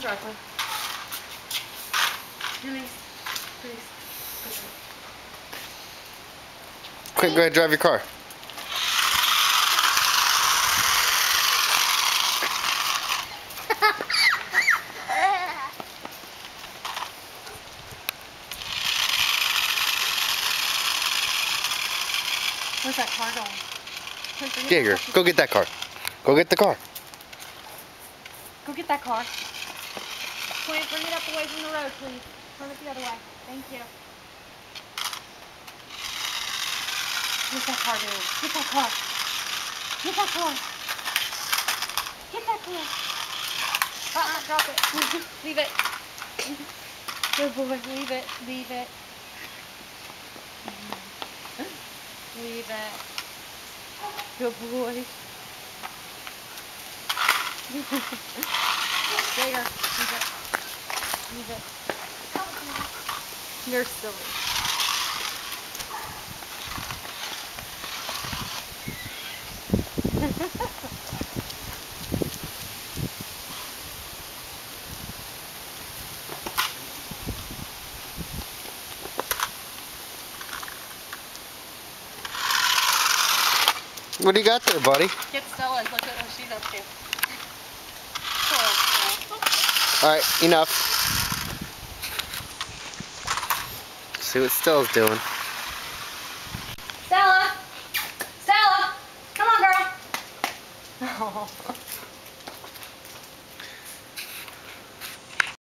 driveway. Release. Release. Quick, go ahead, drive your car. Where's that car going? Jaeger, go get that car. Go get the car. Go get that car. Point, bring it up away from the road, please. Turn it the other way. Thank you. What's that car doing? Get that car. Get that car. Get that car. Drop it. Leave it. Good boy. Leave it. Leave it. Leave it. Good boy. Jaeger, leave it. Leave it. You're silly. What do you got there, buddy? Get Stella and look at what she's up to. Alright, enough. See what Stella's doing. Stella! Stella! Come on, girl! Oh.